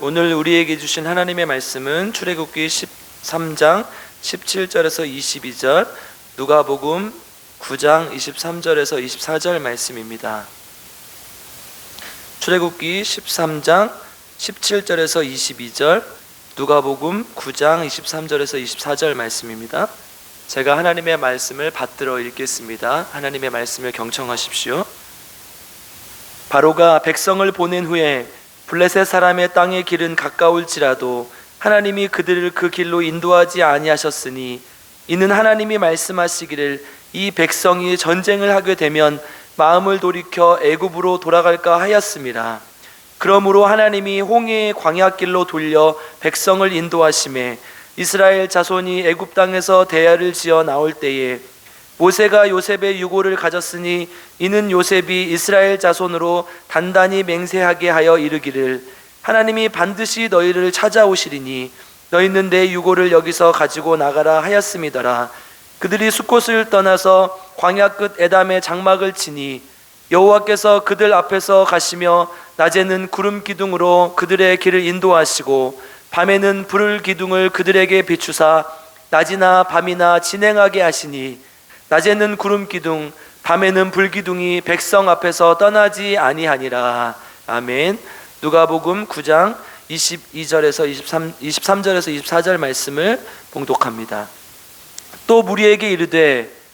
오늘 우리에게 주신 하나님의 말씀은 출애굽기 13장 17절에서 22절, 누가복음 9장 23절에서 24절 말씀입니다. 출애굽기 13장 17절에서 22절, 누가복음 9장 23절에서 24절 말씀입니다. 제가 하나님의 말씀을 받들어 읽겠습니다. 하나님의 말씀을 경청하십시오. 바로가 백성을 보낸 후에 블레셋 사람의 땅의 길은 가까울지라도 하나님이 그들을 그 길로 인도하지 아니하셨으니 이는 하나님이 말씀하시기를 이 백성이 전쟁을 하게 되면 마음을 돌이켜 애굽으로 돌아갈까 하였음이라. 그러므로 하나님이 홍해의 광야길로 돌려 백성을 인도하심에 이스라엘 자손이 애굽 땅에서 대야를 지어 나올 때에 모세가 요셉의 유고를 가졌으니 이는 요셉이 이스라엘 자손으로 단단히 맹세하게 하여 이르기를 하나님이 반드시 너희를 찾아오시리니 너희는 내 유고를 여기서 가지고 나가라 하였음이더라. 그들이 숫곳을 떠나서 광야 끝 에담에 장막을 치니 여호와께서 그들 앞에서 가시며 낮에는 구름 기둥으로 그들의 길을 인도하시고 밤에는 불 기둥을 그들에게 비추사 낮이나 밤이나 진행하게 하시니 낮에는 구름 기둥, 밤에는 불 기둥이 백성 앞에서 떠나지 아니하니라. 아멘. 누가복음 9장 22절에서 23절에서 24절 말씀을 봉독합니다. 또 무리에게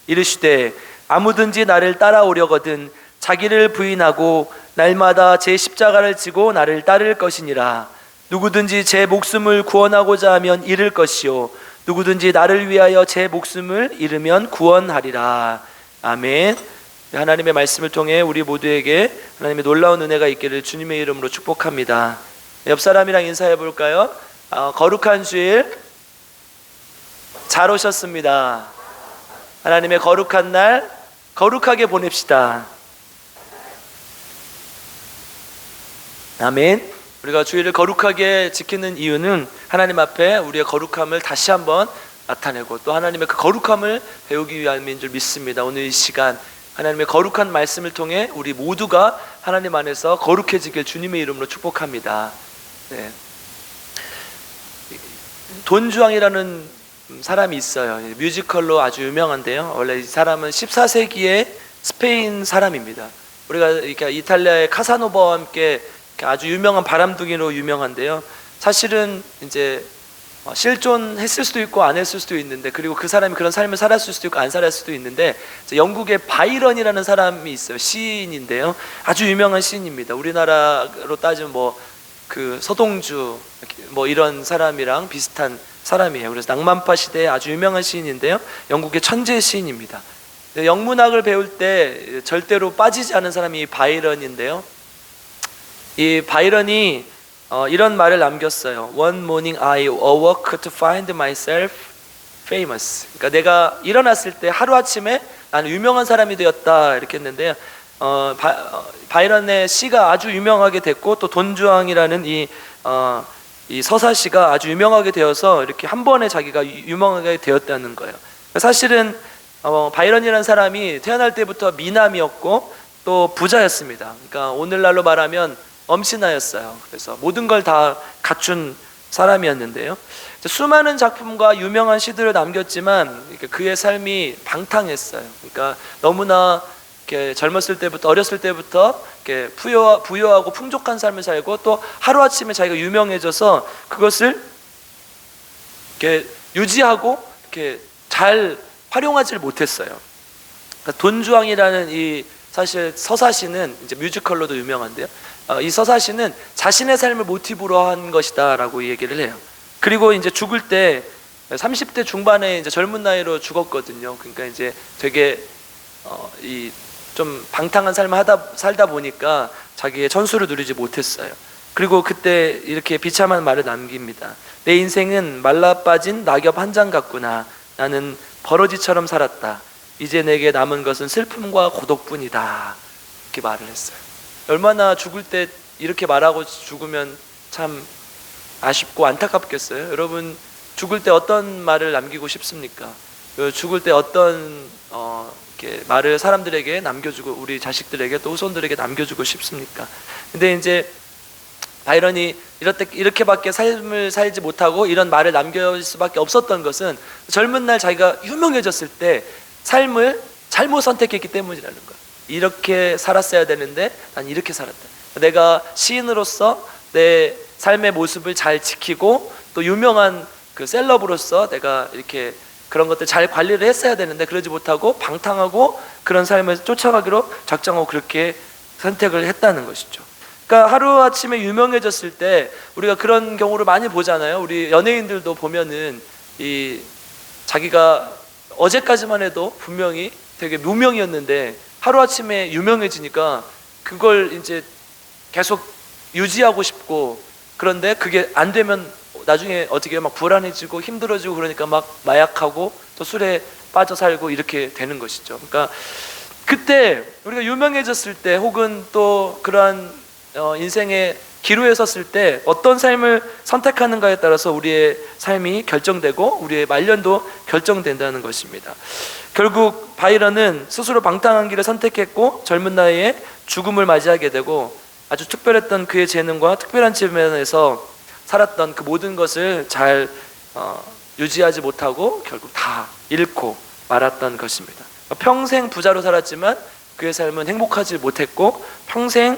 이르시되 아무든지 나를 따라오려거든 자기를 부인하고 날마다 제 십자가를 지고 나를 따를 것이니라. 누구든지 제 목숨을 구원하고자 하면 잃을 것이요 누구든지 나를 위하여 제 목숨을 잃으면 구원하리라. 아멘. 하나님의 말씀을 통해 우리 모두에게 하나님의 놀라운 은혜가 있기를 주님의 이름으로 축복합니다. 옆 사람이랑 인사해 볼까요? 거룩한 주일 잘 오셨습니다. 하나님의 거룩한 날 거룩하게 보냅시다. 아멘. 우리가 주일을 거룩하게 지키는 이유는 하나님 앞에 우리의 거룩함을 다시 한번 나타내고 또 하나님의 그 거룩함을 배우기 위함인 줄 믿습니다. 오늘 이 시간 하나님의 거룩한 말씀을 통해 우리 모두가 하나님 안에서 거룩해지길 주님의 이름으로 축복합니다. 네. 돈주왕이라는 사람이 있어요. 뮤지컬로 아주 유명한데요. 원래 이 사람은 14세기의 스페인 사람입니다. 우리가 이렇게 이탈리아의 카사노바와 함께 아주 유명한 바람둥이로 유명한데요. 사실은 이제 실존했을 수도 있고 안 했을 수도 있는데, 그리고 그 사람이 그런 삶을 살았을 수도 있고 안 살았을 수도 있는데, 영국의 바이런이라는 사람이 있어요. 시인인데요. 아주 유명한 시인입니다. 우리나라로 따지면 그 서동주 이런 사람이랑 비슷한 사람이에요. 그래서 낭만파 시대에 아주 유명한 시인인데요. 영국의 천재 시인입니다. 영문학을 배울 때 절대로 빠지지 않은 사람이 바이런인데요. 이 바이런이 이런 말을 남겼어요. One morning I awoke to find myself famous. 그러니까 내가 일어났을 때 하루아침에 나는 유명한 사람이 되었다 이렇게 했는데요. 바이런의 시가 아주 유명하게 됐고 또 돈주왕이라는 이 서사시가 아주 유명하게 되어서 이렇게 한 번에 자기가 유명하게 되었다는 거예요. 사실은 바이런이라는 사람이 태어날 때부터 미남이었고 또 부자였습니다. 그러니까 오늘날로 말하면 엄신아였어요. 그래서 모든 걸 다 갖춘 사람이었는데요. 수많은 작품과 유명한 시들을 남겼지만 그의 삶이 방탕했어요. 그러니까 너무나 이렇게 젊었을 때부터, 어렸을 때부터 이렇게 부유하고 풍족한 삶을 살고 또 하루아침에 자기가 유명해져서 그것을 이렇게 유지하고 이렇게 잘 활용하지를 못했어요. 그러니까 돈주왕이라는 이 사실 서사시는 이제 뮤지컬로도 유명한데요. 이 서사시는 자신의 삶을 모티브로 한 것이다 라고 얘기를 해요. 그리고 이제 죽을 때 30대 중반에 이제 젊은 나이로 죽었거든요. 그러니까 이제 되게 좀 방탕한 삶을 살다 보니까 자기의 천수를 누리지 못했어요. 그리고 그때 이렇게 비참한 말을 남깁니다. 내 인생은 말라빠진 낙엽 한 장 같구나. 나는 버러지처럼 살았다. 이제 내게 남은 것은 슬픔과 고독뿐이다. 이렇게 말을 했어요. 얼마나 죽을 때 이렇게 말하고 죽으면 참 아쉽고 안타깝겠어요. 여러분 죽을 때 어떤 말을 남기고 싶습니까? 죽을 때 어떤 이렇게 말을 사람들에게 남겨주고 우리 자식들에게 또 후손들에게 남겨주고 싶습니까? 근데 이제 바이런이 이렇게밖에 삶을 살지 못하고 이런 말을 남길 수밖에 없었던 것은 젊은 날 자기가 유명해졌을 때 삶을 잘못 선택했기 때문이라는 거야. 이렇게 살았어야 되는데 난 이렇게 살았다. 내가 시인으로서 내 삶의 모습을 잘 지키고 또 유명한 그 셀럽으로서 내가 이렇게 그런 것들 잘 관리를 했어야 되는데 그러지 못하고 방탕하고 그런 삶을 쫓아가기로 작정하고 그렇게 선택을 했다는 것이죠. 그러니까 하루아침에 유명해졌을 때 우리가 그런 경우를 많이 보잖아요. 우리 연예인들도 보면은 이 자기가 어제까지만 해도 분명히 되게 무명이었는데 하루아침에 유명해지니까 그걸 이제 계속 유지하고 싶고, 그런데 그게 안 되면 나중에 어떻게 막 불안해지고 힘들어지고 그러니까 막 마약하고 또 술에 빠져 살고 이렇게 되는 것이죠. 그러니까 그때 우리가 유명해졌을 때 혹은 또 그러한 인생의 기로에 섰을 때 어떤 삶을 선택하는가에 따라서 우리의 삶이 결정되고 우리의 말년도 결정된다는 것입니다. 결국 바이런은 스스로 방탕한 길을 선택했고 젊은 나이에 죽음을 맞이하게 되고 아주 특별했던 그의 재능과 특별한 측면에서 살았던 그 모든 것을 잘 유지하지 못하고 결국 다 잃고 말았던 것입니다. 평생 부자로 살았지만 그의 삶은 행복하지 못했고 평생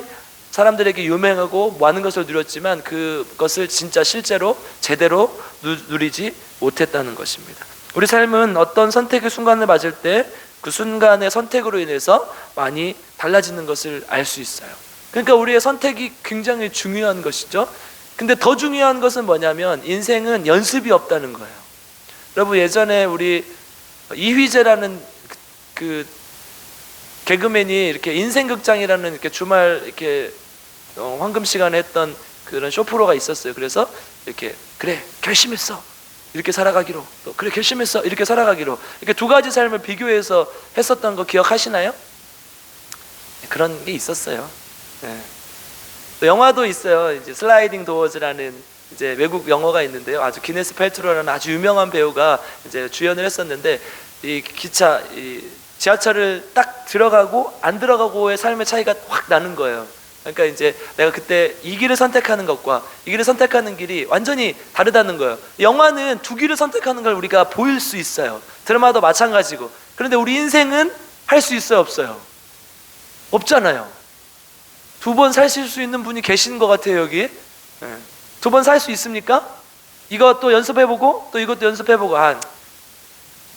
사람들에게 유명하고 많은 것을 누렸지만 그것을 진짜 실제로 제대로 누리지 못했다는 것입니다. 우리 삶은 어떤 선택의 순간을 맞을 때 그 순간의 선택으로 인해서 많이 달라지는 것을 알 수 있어요. 그러니까 우리의 선택이 굉장히 중요한 것이죠. 근데 더 중요한 것은 뭐냐면 인생은 연습이 없다는 거예요. 여러분, 예전에 우리 이휘재라는 그 개그맨이 이렇게 인생극장이라는 이렇게 주말 이렇게 황금 시간에 했던 그런 쇼프로가 있었어요. 그래서 이렇게 그래 결심했어 이렇게 살아가기로, 또 그래 결심했어 이렇게 살아가기로, 이렇게 두 가지 삶을 비교해서 했었던 거 기억하시나요? 그런 게 있었어요. 네. 또 영화도 있어요. 이제 슬라이딩 도어즈라는 이제 외국 영화가 있는데요. 아주 기네스 펠트로라는 아주 유명한 배우가 이제 주연을 했었는데 이 기차 이 지하철을 딱 들어가고 안 들어가고의 삶의 차이가 확 나는 거예요. 그러니까 이제 내가 그때 이 길을 선택하는 것과 이 길을 선택하는 길이 완전히 다르다는 거예요. 영화는 두 길을 선택하는 걸 우리가 보일 수 있어요. 드라마도 마찬가지고. 그런데 우리 인생은 할 수 있어요, 없어요? 없잖아요. 두 번 사실 수 있는 분이 계신 것 같아요, 여기. 네. 두 번 살 수 있습니까? 이것도 연습해보고 또 이것도 연습해보고,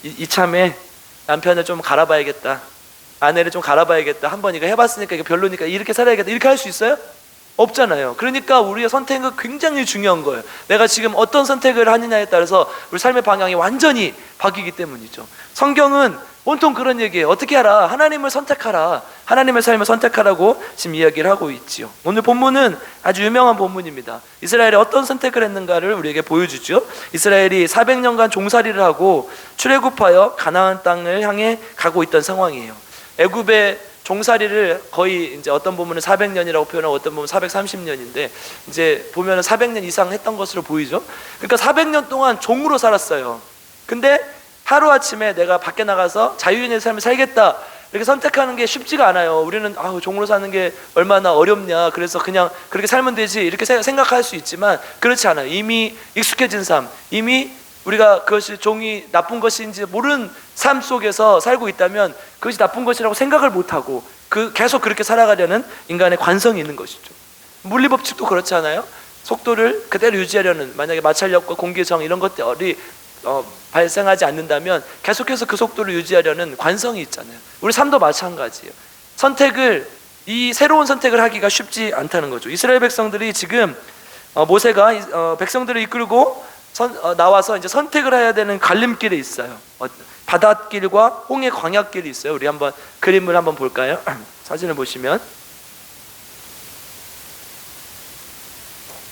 이참에 남편을 좀 갈아봐야겠다, 아내를 좀 갈아봐야겠다, 한번 이거 해봤으니까 이거 별로니까 이렇게 살아야겠다, 이렇게 할 수 있어요? 없잖아요. 그러니까 우리의 선택은 굉장히 중요한 거예요. 내가 지금 어떤 선택을 하느냐에 따라서 우리 삶의 방향이 완전히 바뀌기 때문이죠. 성경은 온통 그런 얘기예요. 어떻게 하라? 하나님을 선택하라. 하나님의 삶을 선택하라고 지금 이야기를 하고 있지요. 오늘 본문은 아주 유명한 본문입니다. 이스라엘이 어떤 선택을 했는가를 우리에게 보여주죠. 이스라엘이 400년간 종살이를 하고 출애굽하여 가나안 땅을 향해 가고 있던 상황이에요. 애굽의 종살이를 거의 이제 어떤 부분은 400년이라고 표현하고 어떤 부분은 430년인데 이제 보면은 400년 이상 했던 것으로 보이죠. 그러니까 400년 동안 종으로 살았어요. 근데 하루아침에 내가 밖에 나가서 자유인의 삶을 살겠다 이렇게 선택하는 게 쉽지가 않아요. 우리는 종으로 사는 게 얼마나 어렵냐, 그래서 그냥 그렇게 살면 되지 이렇게 생각할 수 있지만 그렇지 않아요. 이미 익숙해진 삶, 이미 우리가 그것이 종이 나쁜 것인지 모르는 삶 속에서 살고 있다면 그것이 나쁜 것이라고 생각을 못하고 계속 그렇게 살아가려는 인간의 관성이 있는 것이죠. 물리법칙도 그렇지 않아요? 속도를 그대로 유지하려는, 만약에 마찰력과 공기정 이런 것들이 발생하지 않는다면 계속해서 그 속도를 유지하려는 관성이 있잖아요. 우리 삶도 마찬가지예요. 이 새로운 선택을 하기가 쉽지 않다는 거죠. 이스라엘 백성들이 지금 모세가 백성들을 이끌고 나와서 이제 선택을 해야 되는 갈림길에 있어요. 바닷길과 홍해 광야길이 있어요. 우리 한번 그림을 한번 볼까요? 사진을 보시면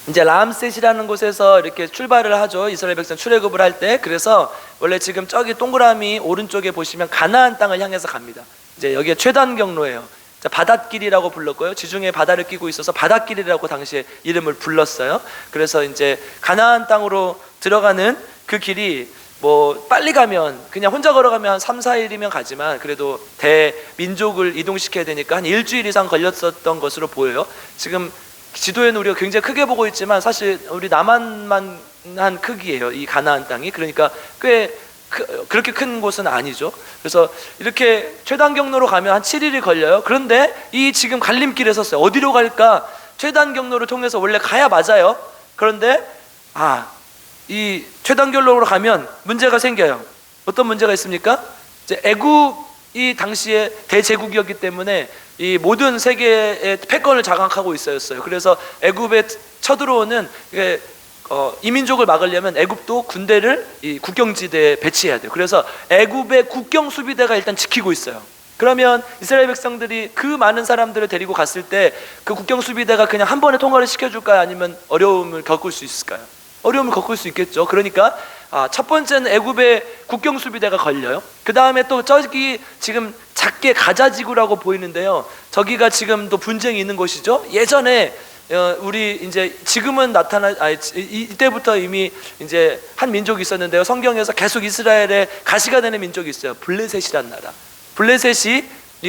이제 람셋이라는 곳에서 이렇게 출발을 하죠. 이스라엘 백성 출애굽을 할 때. 그래서 원래 지금 저기 동그라미 오른쪽에 보시면 가나안 땅을 향해서 갑니다. 이제 여기에 최단 경로예요. 바닷길이라고 불렀고요. 지중해 바다를 끼고 있어서 바닷길이라고 당시에 이름을 불렀어요. 그래서 이제 가나안 땅으로 들어가는 그 길이 뭐 빨리 가면 그냥 혼자 걸어가면 한 3, 4일이면 가지만 그래도 대민족을 이동시켜야 되니까 한 일주일 이상 걸렸었던 것으로 보여요. 지금 지도에는 우리가 굉장히 크게 보고 있지만 사실 우리 남한만 한 크기예요, 이 가나안 땅이. 그러니까 꽤 그렇게 큰 곳은 아니죠. 그래서 이렇게 최단 경로로 가면 한 7일이 걸려요. 그런데 이 지금 갈림길에 섰어요. 어디로 갈까? 최단 경로를 통해서 원래 가야 맞아요. 그런데 이 최단 경로로 가면 문제가 생겨요. 어떤 문제가 있습니까? 이제 애굽이 당시에 대제국이었기 때문에 이 모든 세계의 패권을 장악하고 있었어요. 그래서 애굽에 쳐들어오는 이민족을 막으려면 애굽도 군대를 이 국경지대에 배치해야 돼요. 그래서 애굽의 국경 수비대가 일단 지키고 있어요. 그러면 이스라엘 백성들이 그 많은 사람들을 데리고 갔을 때 그 국경 수비대가 그냥 한 번에 통과를 시켜줄까요? 아니면 어려움을 겪을 수 있을까요? 어려움을 겪을 수 있겠죠. 그러니까 첫 번째는 애굽의 국경 수비대가 걸려요. 그 다음에 또 저기 지금 작게 가자지구라고 보이는데요, 저기가 지금 또 분쟁이 있는 곳이죠. 예전에 우리 이제 지금은 이때부터 이미 이제 한 민족이 있었는데요, 성경에서 계속 이스라엘의 가시가 되는 민족이 있어요. 블레셋이란 나라. 블레셋이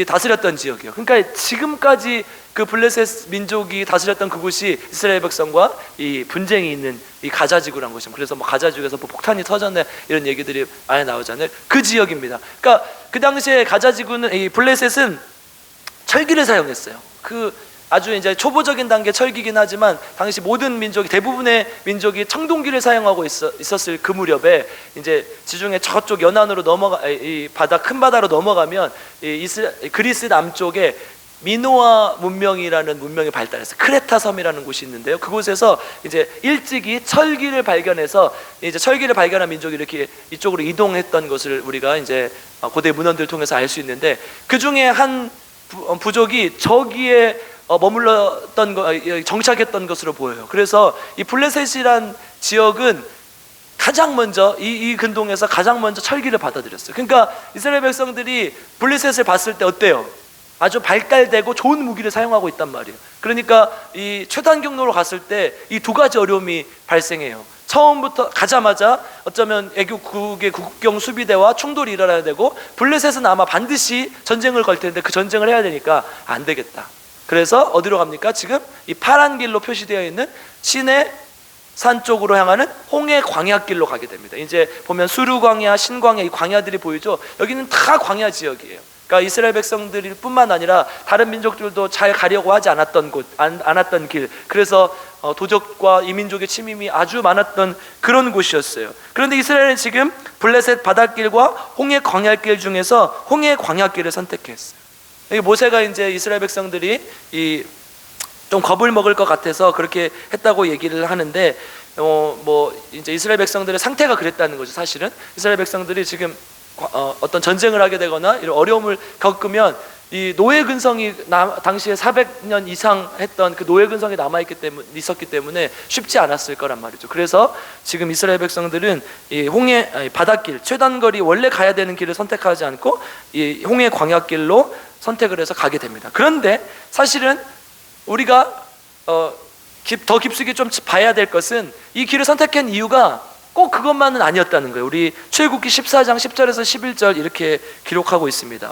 다스렸던 지역이에요. 그러니까 지금까지 그 블레셋 민족이 다스렸던 그곳이 이스라엘 백성과 이 분쟁이 있는 이 가자지구라는 곳이죠. 그래서 뭐 가자지구에서 뭐 폭탄이 터졌네 이런 얘기들이 많이 나오잖아요. 그 지역입니다. 그러니까 그 당시에 가자지구는, 이 블레셋은 철기를 사용했어요. 그 아주 이제 초보적인 단계 철기긴 하지만 당시 모든 민족이, 대부분의 민족이 청동기를 사용하고 있었을 그 무렵에 이제 지중해 저쪽 연안으로 이 바다, 큰 바다로 넘어가면 그리스 남쪽에 미노아 문명이라는 문명이 발달했어요. 크레타 섬이라는 곳이 있는데요, 그곳에서 이제 일찍이 철기를 발견해서 이제 철기를 발견한 민족이 이렇게 이쪽으로 이동했던 것을 우리가 이제 고대 문헌들을 통해서 알 수 있는데, 그 중에 한 부족이 저기에 정착했던 것으로 보여요. 그래서 이 블레셋이란 지역은 가장 먼저 이 근동에서 가장 먼저 철기를 받아들였어요. 그러니까 이스라엘 백성들이 블레셋을 봤을 때 어때요? 아주 발달되고 좋은 무기를 사용하고 있단 말이에요. 그러니까 이 최단 경로로 갔을 때 이 두 가지 어려움이 발생해요. 처음부터 가자마자 어쩌면 애국의 국경 수비대와 충돌이 일어나야 되고, 블레셋은 아마 반드시 전쟁을 걸 텐데 그 전쟁을 해야 되니까 안 되겠다. 그래서 어디로 갑니까? 지금 이 파란 길로 표시되어 있는 시내 산 쪽으로 향하는 홍해 광야길로 가게 됩니다. 이제 보면 수르 광야, 신 광야, 이 광야들이 보이죠? 여기는 다 광야 지역이에요. 그러니까 이스라엘 백성들 뿐만 아니라 다른 민족들도 잘 가려고 하지 않았던 않았던 길, 그래서 도적과 이민족의 침입이 아주 많았던 그런 곳이었어요. 그런데 이스라엘은 지금 블레셋 바닷길과 홍해 광야길 중에서 홍해 광야길을 선택했어요. 모세가 이제 이스라엘 백성들이 좀 겁을 먹을 것 같아서 그렇게 했다고 얘기를 하는데, 이제 이스라엘 백성들의 상태가 그랬다는 거죠. 사실은 이스라엘 백성들이 지금 어떤 전쟁을 하게 되거나 이런 어려움을 겪으면 이 노예 근성이 당시에 400년 이상 했던 그 노예 근성이 있었기 때문에 쉽지 않았을 거란 말이죠. 그래서 지금 이스라엘 백성들은 이 바닷길, 최단거리 원래 가야 되는 길을 선택하지 않고 이 홍해 광야길로 선택을 해서 가게 됩니다. 그런데 사실은 우리가 더 깊숙이 좀 봐야 될 것은 이 길을 선택한 이유가 꼭 그것만은 아니었다는 거예요. 우리 출애굽기 14장 10절에서 11절 이렇게 기록하고 있습니다.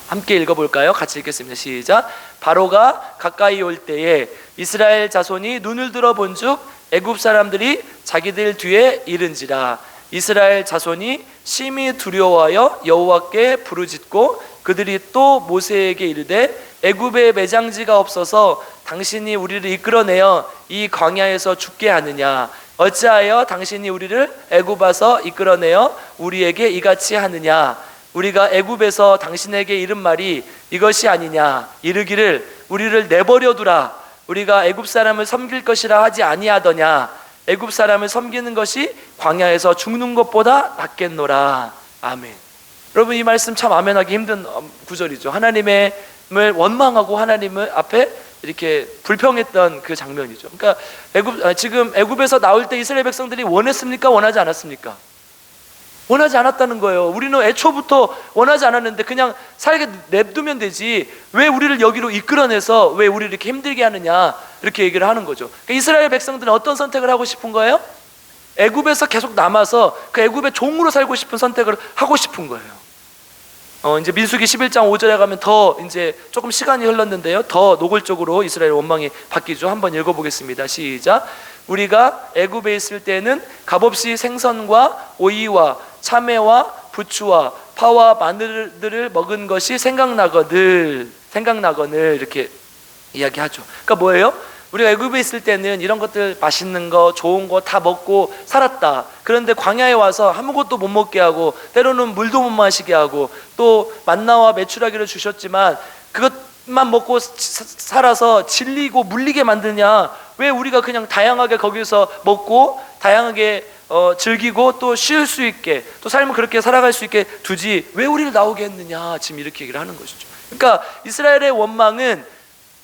함께 읽어볼까요? 같이 읽겠습니다. 시작. 바로가 가까이 올 때에 이스라엘 자손이 눈을 들어 본즉 애굽 사람들이 자기들 뒤에 이른지라. 이스라엘 자손이 심히 두려워하여 여호와께 부르짖고 그들이 또 모세에게 이르되 애굽에 매장지가 없어서 당신이 우리를 이끌어내어 이 광야에서 죽게 하느냐? 어찌하여 당신이 우리를 애굽에서 이끌어내어 우리에게 이같이 하느냐? 우리가 애굽에서 당신에게 이른 말이 이것이 아니냐? 이르기를 우리를 내버려 두라. 우리가 애굽 사람을 섬길 것이라 하지 아니하더냐? 애굽 사람을 섬기는 것이 광야에서 죽는 것보다 낫겠노라. 아멘. 여러분, 이 말씀 참 아멘하기 힘든 구절이죠. 하나님을 원망하고 하나님을 앞에 이렇게 불평했던 그 장면이죠. 그러니까 지금 애굽에서 나올 때 이스라엘 백성들이 원했습니까? 원하지 않았습니까? 원하지 않았다는 거예요. 우리는 애초부터 원하지 않았는데 그냥 살게 냅두면 되지, 왜 우리를 여기로 이끌어내서 왜 우리를 이렇게 힘들게 하느냐, 이렇게 얘기를 하는 거죠. 그러니까 이스라엘 백성들은 어떤 선택을 하고 싶은 거예요? 애굽에서 계속 남아서 그 애굽의 종으로 살고 싶은 선택을 하고 싶은 거예요. 이제 민수기 11장 5절에 가면 더 이제 조금 시간이 흘렀는데요, 더 노골적으로 이스라엘 원망이 바뀌죠. 한번 읽어보겠습니다. 시작. 우리가 애굽에 있을 때는 값없이 생선과 오이와 참외와 부추와 파와 마늘들을 먹은 것이 생각나거늘 이렇게 이야기하죠. 그러니까 뭐예요? 우리가 애굽에 있을 때는 이런 것들, 맛있는 거 좋은 거 다 먹고 살았다. 그런데 광야에 와서 아무것도 못 먹게 하고 때로는 물도 못 마시게 하고 또 만나와 메추라기를 주셨지만 그것만 먹고 살아서 질리고 물리게 만드냐? 왜 우리가 그냥 다양하게 거기서 먹고 다양하게 즐기고 또 쉴 수 있게 또 삶을 그렇게 살아갈 수 있게 두지 왜 우리를 나오게 했느냐? 지금 이렇게 얘기를 하는 것이죠. 그러니까 이스라엘의 원망은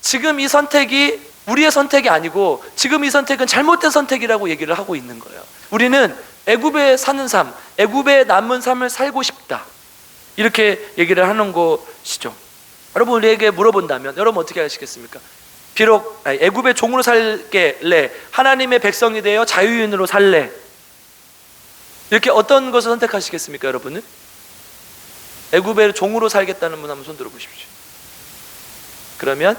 지금 이 선택이 우리의 선택이 아니고 지금 이 선택은 잘못된 선택이라고 얘기를 하고 있는 거예요. 우리는 애굽에 사는 삶, 애굽에 남은 삶을 살고 싶다, 이렇게 얘기를 하는 것이죠. 여러분, 우리에게 물어본다면 여러분 어떻게 하시겠습니까? 비록 애굽의 종으로 살길래 하나님의 백성이 되어 자유인으로 살래, 이렇게 어떤 것을 선택하시겠습니까? 여러분은 애굽의 종으로 살겠다는 분 한번 손 들어보십시오. 그러면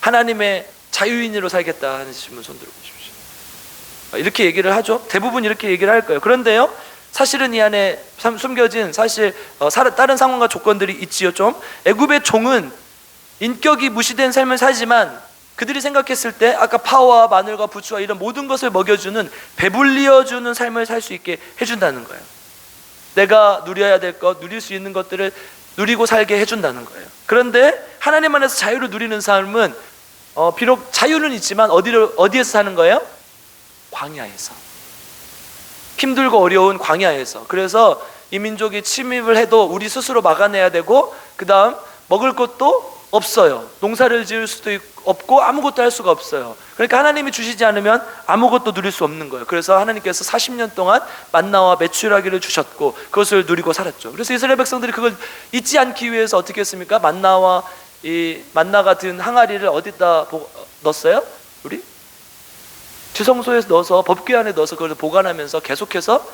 하나님의 자유인으로 살겠다 하시는 분 손 들어보십시오. 이렇게 얘기를 하죠. 대부분 이렇게 얘기를 할 거예요. 그런데요, 사실은 이 안에 숨겨진 사실 다른 상황과 조건들이 있지요. 좀 애굽의 종은 인격이 무시된 삶을 살지만 그들이 생각했을 때 아까 파와 마늘과 부추와 이런 모든 것을 먹여주는, 배불리어주는 삶을 살 수 있게 해준다는 거예요. 내가 누려야 될 것, 누릴 수 있는 것들을 누리고 살게 해준다는 거예요. 그런데 하나님 안에서 자유를 누리는 삶은 비록 자유는 있지만 어디에서 사는 거예요? 광야에서. 힘들고 어려운 광야에서. 그래서 이 민족이 침입을 해도 우리 스스로 막아내야 되고, 그 다음 먹을 것도 없어요. 농사를 지을 수도 없고 아무것도 할 수가 없어요. 그러니까 하나님이 주시지 않으면 아무것도 누릴 수 없는 거예요. 그래서 하나님께서 40년 동안 만나와 메추라기를 주셨고 그것을 누리고 살았죠. 그래서 이스라엘 백성들이 그걸 잊지 않기 위해서 어떻게 했습니까? 만나와 이 만나 같은 항아리를 어디다 넣었어요? 우리 지성소에 넣어서, 법궤 안에 넣어서 그걸 보관하면서 계속해서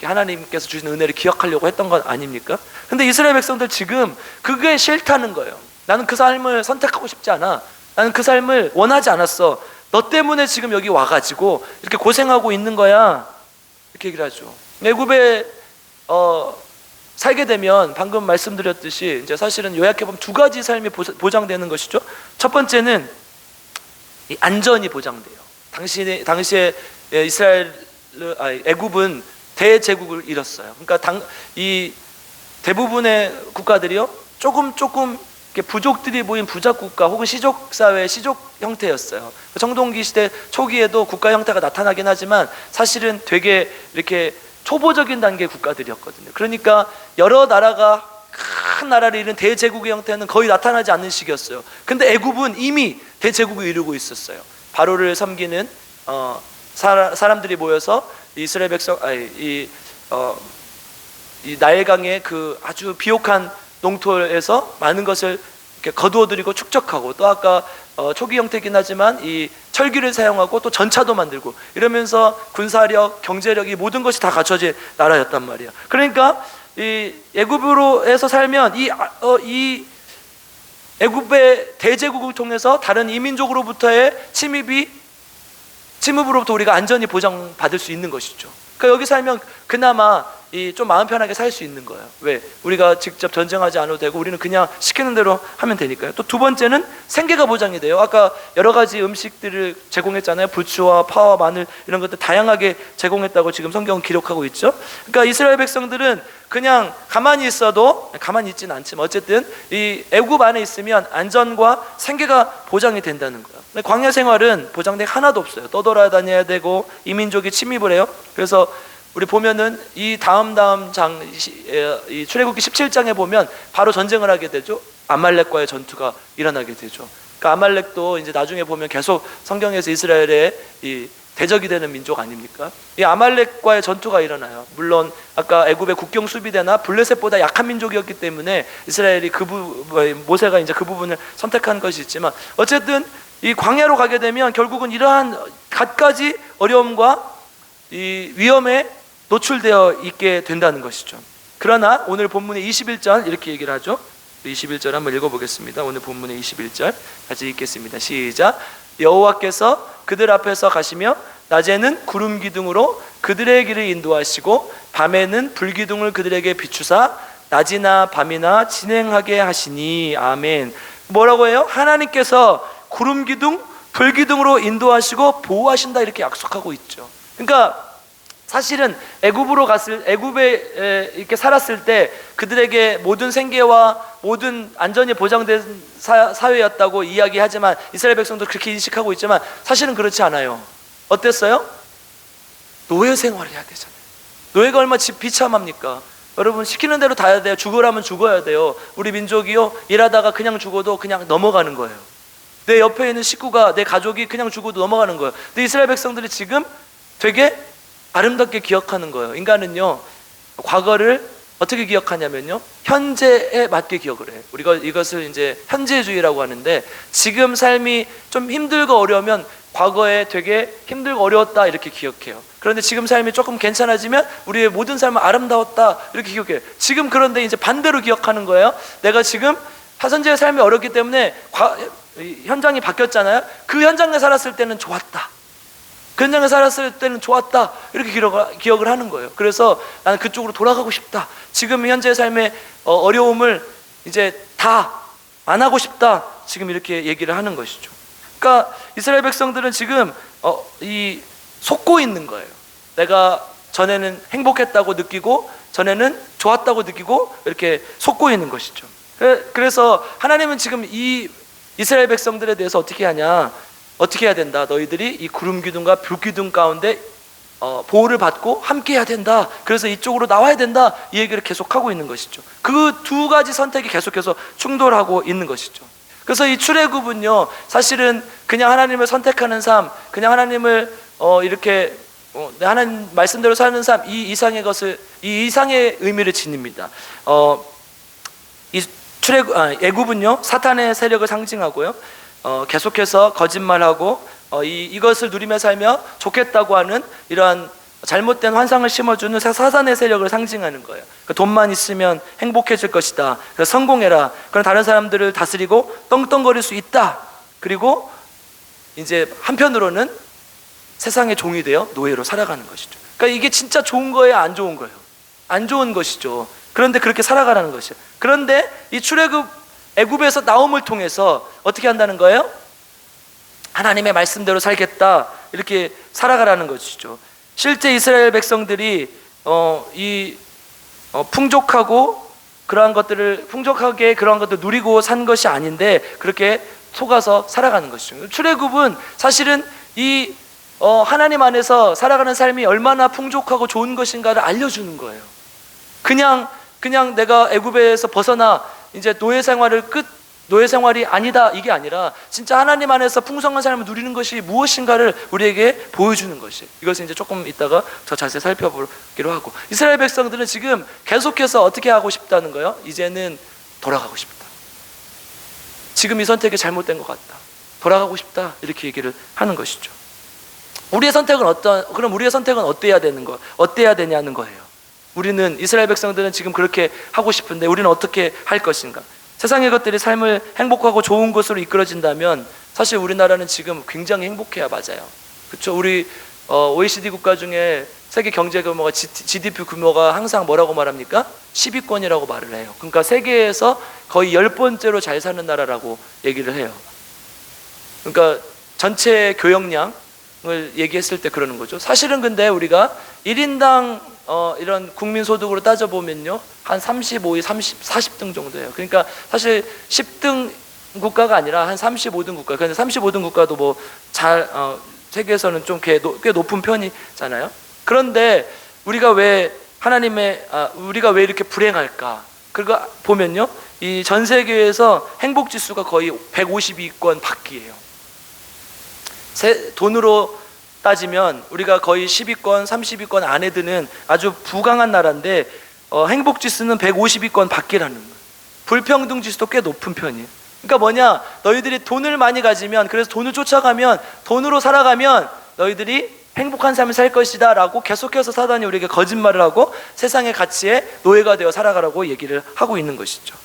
하나님께서 주신 은혜를 기억하려고 했던 건 아닙니까? 근데 이스라엘 백성들 지금 그게 싫다는 거예요. 나는 그 삶을 선택하고 싶지 않아. 나는 그 삶을 원하지 않았어. 너 때문에 지금 여기 와가지고 이렇게 고생하고 있는 거야, 이렇게 얘기를 하죠. 애굽에 살게 되면 방금 말씀드렸듯이 이제 사실은 요약해보면 두 가지 삶이 보장되는 것이죠. 첫 번째는 이 안전이 보장돼요. 당시에 애굽은 대제국을 잃었어요. 그러니까 이 대부분의 국가들이요, 조금 부족들이 모인 부작 국가 혹은 시족 사회, 시족 형태였어요. 청동기 시대 초기에도 국가 형태가 나타나긴 하지만 사실은 되게 이렇게 초보적인 단계의 국가들이었거든요. 그러니까 여러 나라가 큰 나라를 이룬 대제국의 형태는 거의 나타나지 않는 시기였어요. 근데 애굽은 이미 대제국을 이루고 있었어요. 바로를 섬기는 사람들이 모여서 이스라엘 백성, 이 나일강의 그 아주 비옥한 농토에서 많은 것을 이렇게 거두어들이고 축적하고, 또 아까 초기 형태이긴 하지만 이 철기를 사용하고 또 전차도 만들고 이러면서 군사력, 경제력이 모든 것이 다 갖춰진 나라였단 말이에요. 그러니까 이 애굽으로 해서 살면 이 애굽의 대제국을 통해서 다른 이민족으로부터의 침입으로부터 우리가 안전히 보장받을 수 있는 것이죠. 그러니까 여기 살면 그나마 좀 마음 편하게 살 수 있는 거예요. 왜? 우리가 직접 전쟁하지 않아도 되고 우리는 그냥 시키는 대로 하면 되니까요. 또 두 번째는 생계가 보장이 돼요. 아까 여러 가지 음식들을 제공했잖아요. 부추와 파와 마늘 이런 것들 다양하게 제공했다고 지금 성경은 기록하고 있죠. 그러니까 이스라엘 백성들은 그냥 가만히 있어도, 가만히 있지는 않지만 어쨌든 이 애굽 안에 있으면 안전과 생계가 보장이 된다는 거예요. 근데 광야 생활은 보장된 게 하나도 없어요. 떠돌아다녀야 되고 이민족이 침입을 해요. 그래서 우리 보면은 이 다음 장, 이 출애굽기 17장에 보면 바로 전쟁을 하게 되죠. 아말렉과의 전투가 일어나게 되죠. 그러니까 아말렉도 이제 나중에 보면 계속 성경에서 이스라엘의 이 대적이 되는 민족 아닙니까? 이 아말렉과의 전투가 일어나요. 물론 아까 애굽의 국경 수비대나 블레셋보다 약한 민족이었기 때문에 이스라엘이 모세가 이제 그 부분을 선택한 것이 있지만, 어쨌든 이 광야로 가게 되면 결국은 이러한 갖가지 어려움과 이 위험에 노출되어 있게 된다는 것이죠. 그러나 오늘 본문의 21절 이렇게 얘기를 하죠. 21절 한번 읽어보겠습니다. 오늘 본문의 21절 같이 읽겠습니다. 시작. 여호와께서 그들 앞에서 가시며 낮에는 구름 기둥으로 그들의 길을 인도하시고 밤에는 불기둥을 그들에게 비추사 낮이나 밤이나 진행하게 하시니. 아멘. 뭐라고 해요? 하나님께서 구름 기둥, 불 기둥으로 인도하시고 보호하신다 이렇게 약속하고 있죠. 그러니까 사실은 애굽에 이렇게 살았을 때 그들에게 모든 생계와 모든 안전이 보장된 사회였다고 이야기하지만 이스라엘 백성도 그렇게 인식하고 있지만 사실은 그렇지 않아요. 어땠어요? 노예 생활을 해야 되잖아요. 노예가 얼마나 비참합니까? 여러분, 시키는 대로 다 해야 돼요. 죽으라면 죽어야 돼요. 우리 민족이요, 일하다가 그냥 죽어도 그냥 넘어가는 거예요. 내 옆에 있는 식구가, 내 가족이 그냥 죽어도 넘어가는 거예요. 근데 이스라엘 백성들이 지금 되게 아름답게 기억하는 거예요. 인간은요, 과거를 어떻게 기억하냐면요, 현재에 맞게 기억을 해요. 우리가 이것을 이제 현재주의라고 하는데, 지금 삶이 좀 힘들고 어려우면 과거에 되게 힘들고 어려웠다 이렇게 기억해요. 그런데 지금 삶이 조금 괜찮아지면 우리의 모든 삶은 아름다웠다 이렇게 기억해요. 지금 그런데 이제 반대로 기억하는 거예요. 내가 지금 현재의 삶이 어렵기 때문에 현장이 바뀌었잖아요. 그 현장에 살았을 때는 좋았다, 그 현장에 살았을 때는 좋았다 이렇게 기억을 하는 거예요. 그래서 나는 그쪽으로 돌아가고 싶다. 지금 현재의 삶의 어려움을 이제 다 안 하고 싶다, 지금 이렇게 얘기를 하는 것이죠. 그러니까 이스라엘 백성들은 지금 속고 있는 거예요. 내가 전에는 행복했다고 느끼고 전에는 좋았다고 느끼고 이렇게 속고 있는 것이죠. 그래서 하나님은 지금 이 이스라엘 백성들에 대해서 어떻게 하냐, 어떻게 해야 된다, 너희들이 이 구름 기둥과 불 기둥 가운데 보호를 받고 함께 해야 된다, 그래서 이쪽으로 나와야 된다, 이 얘기를 계속하고 있는 것이죠. 그 두 가지 선택이 계속해서 충돌하고 있는 것이죠. 그래서 이 출애굽은요, 사실은 그냥 하나님을 선택하는 삶, 그냥 하나님을 이렇게 하나님 말씀대로 사는 삶, 이 이상의 의미를 지닙니다. 애굽은요, 사탄의 세력을 상징하고요, 계속해서 거짓말하고 이것을 누리며 살며 좋겠다고 하는 이러한 잘못된 환상을 심어주는 사탄의 세력을 상징하는 거예요. 돈만 있으면 행복해질 것이다, 그래서 성공해라, 그럼 다른 사람들을 다스리고 떵떵거릴 수 있다. 그리고 이제 한편으로는 세상의 종이 되어 노예로 살아가는 것이죠. 그러니까 이게 진짜 좋은 거예요, 안 좋은 거예요? 안 좋은 것이죠. 그런데 그렇게 살아가라는 것이에요. 그런데 이 애굽에서 나옴을 통해서 어떻게 한다는 거예요? 하나님의 말씀대로 살겠다, 이렇게 살아가라는 것이죠. 실제 이스라엘 백성들이 풍족하게 그러한 것들 누리고 산 것이 아닌데 그렇게 속아서 살아가는 것이죠. 출애굽은 사실은 하나님 안에서 살아가는 삶이 얼마나 풍족하고 좋은 것인가를 알려주는 거예요. 그냥 내가 애굽에서 벗어나 이제 노예 생활이 아니다, 이게 아니라 진짜 하나님 안에서 풍성한 삶을 누리는 것이 무엇인가를 우리에게 보여주는 것이에요. 이것을 이제 조금 이따가 더 자세히 살펴보기로 하고, 이스라엘 백성들은 지금 계속해서 어떻게 하고 싶다는 거예요? 이제는 돌아가고 싶다. 지금 이 선택이 잘못된 것 같다, 돌아가고 싶다, 이렇게 얘기를 하는 것이죠. 우리의 선택은 어때야 되냐는 거예요. 이스라엘 백성들은 지금 그렇게 하고 싶은데 우리는 어떻게 할 것인가? 세상의 것들이 삶을 행복하고 좋은 곳으로 이끌어진다면 사실 우리나라는 지금 굉장히 행복해야 맞아요. 그렇죠? 우리 OECD 국가 중에 세계 경제 규모가 GDP 규모가 항상 뭐라고 말합니까? 10위권이라고 말을 해요. 그러니까 세계에서 거의 10번째로 잘 사는 나라라고 얘기를 해요. 그러니까 전체 교역량을 얘기했을 때 그러는 거죠. 사실은 근데 우리가 1인당 이런 국민소득으로 따져보면요, 한 35위, 40등 정도예요. 그러니까 사실 10등 국가가 아니라 한 35등 국가. 그런데 35등 국가도 세계에서는 좀 꽤 높은 편이잖아요. 그런데 우리가 왜 이렇게 불행할까? 그거 보면요, 이 전 세계에서 행복 지수가 거의 152위권 밖이에요. 돈으로 따지면 우리가 거의 10위권, 30위권 안에 드는 아주 부강한 나라인데 행복 지수는 150위권 밖이라는 거예요. 불평등 지수도 꽤 높은 편이에요. 그러니까 뭐냐, 너희들이 돈을 많이 가지면, 그래서 돈을 쫓아가면, 돈으로 살아가면 너희들이 행복한 삶을 살 것이다 라고 계속해서 사단이 우리에게 거짓말을 하고 세상의 가치에 노예가 되어 살아가라고 얘기를 하고 있는 것이죠.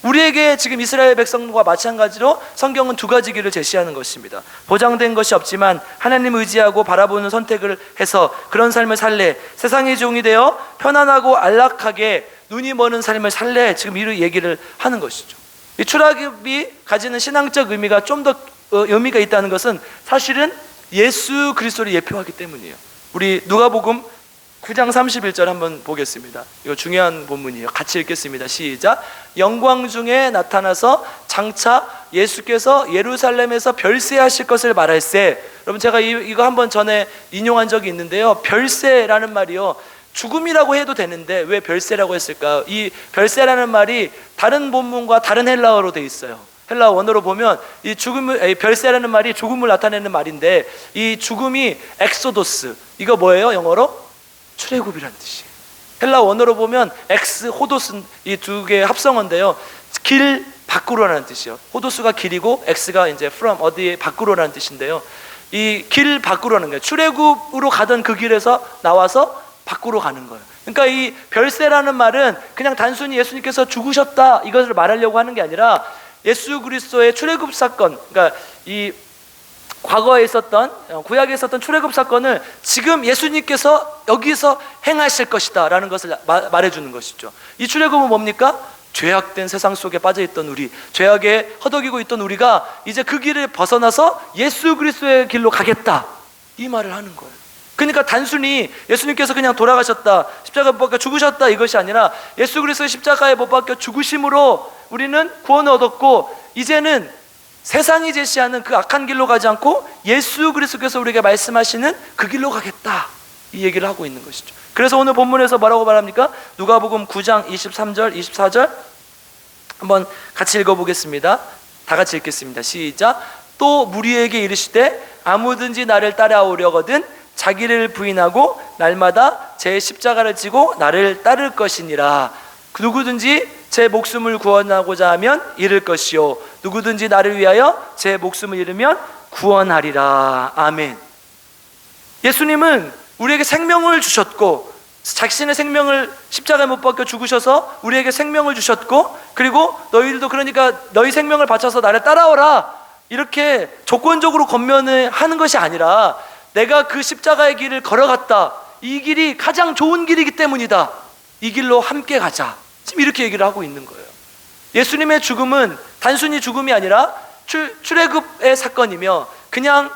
우리에게 지금 이스라엘 백성과 마찬가지로 성경은 두 가지 길을 제시하는 것입니다. 보장된 것이 없지만 하나님 의지하고 바라보는 선택을 해서 그런 삶을 살래, 세상의 종이 되어 편안하고 안락하게 눈이 머는 삶을 살래, 지금 이 얘기를 하는 것이죠. 이 출애굽이 가지는 신앙적 의미가 좀 더 의미가 있다는 것은 사실은 예수 그리스도를 예표하기 때문이에요. 우리 누가복음 9장 31절 한번 보겠습니다. 이거 중요한 본문이에요. 같이 읽겠습니다. 시작. 영광 중에 나타나서 장차 예수께서 예루살렘에서 별세하실 것을 말할세. 여러분, 제가 이거 한번 전에 인용한 적이 있는데요. 별세라는 말이요, 죽음이라고 해도 되는데 왜 별세라고 했을까요? 이 별세라는 말이 다른 본문과 다른 헬라어로 돼 있어요. 헬라어 원어로 보면 이 별세라는 말이 죽음을 나타내는 말인데, 이 죽음이 엑소도스, 이거 뭐예요? 영어로 출애굽이라는 뜻이에요. 헬라 원어로 보면 엑스, 호도스, 이 두 개의 합성어인데요, 길 밖으로라는 뜻이에요. 호도스가 길이고 엑스가 이제 from, 어디 밖으로라는 뜻인데요, 이 길 밖으로라는 거예요. 출애굽으로 가던 그 길에서 나와서 밖으로 가는 거예요. 그러니까 이 별세라는 말은 그냥 단순히 예수님께서 죽으셨다 이것을 말하려고 하는 게 아니라 예수 그리스도의 출애굽 사건, 그러니까 이 과거에 있었던, 구약에 있었던 출애굽 사건을 지금 예수님께서 여기서 행하실 것이다 라는 것을 말해주는 것이죠. 이 출애굽은 뭡니까? 죄악된 세상 속에 빠져있던 우리, 죄악에 허덕이고 있던 우리가 이제 그 길을 벗어나서 예수 그리스도의 길로 가겠다, 이 말을 하는 거예요. 그러니까 단순히 예수님께서 그냥 돌아가셨다, 십자가에 못 박혀 죽으셨다 이것이 아니라 예수 그리스도의 십자가에 못 박혀 죽으심으로 우리는 구원을 얻었고, 이제는 세상이 제시하는 그 악한 길로 가지 않고 예수 그리스도께서 우리에게 말씀하시는 그 길로 가겠다, 이 얘기를 하고 있는 것이죠. 그래서 오늘 본문에서 뭐라고 말합니까? 누가복음 9장 23절 24절 한번 같이 읽어보겠습니다. 다 같이 읽겠습니다. 시작. 또 무리에게 이르시되 아무든지 나를 따라오려거든 자기를 부인하고 날마다 제 십자가를 지고 나를 따를 것이니라. 누구든지 제 목숨을 구원하고자 하면 잃을 것이요 누구든지 나를 위하여 제 목숨을 잃으면 구원하리라. 아멘. 예수님은 우리에게 생명을 주셨고, 자신의 생명을 십자가에 못 박혀 죽으셔서 우리에게 생명을 주셨고, 그리고 너희들도 그러니까 너희 생명을 바쳐서 나를 따라오라 이렇게 조건적으로 권면을 하는 것이 아니라, 내가 그 십자가의 길을 걸어갔다, 이 길이 가장 좋은 길이기 때문이다, 이 길로 함께 가자, 지금 이렇게 얘기를 하고 있는 거예요. 예수님의 죽음은 단순히 죽음이 아니라 출애굽의 사건이며, 그냥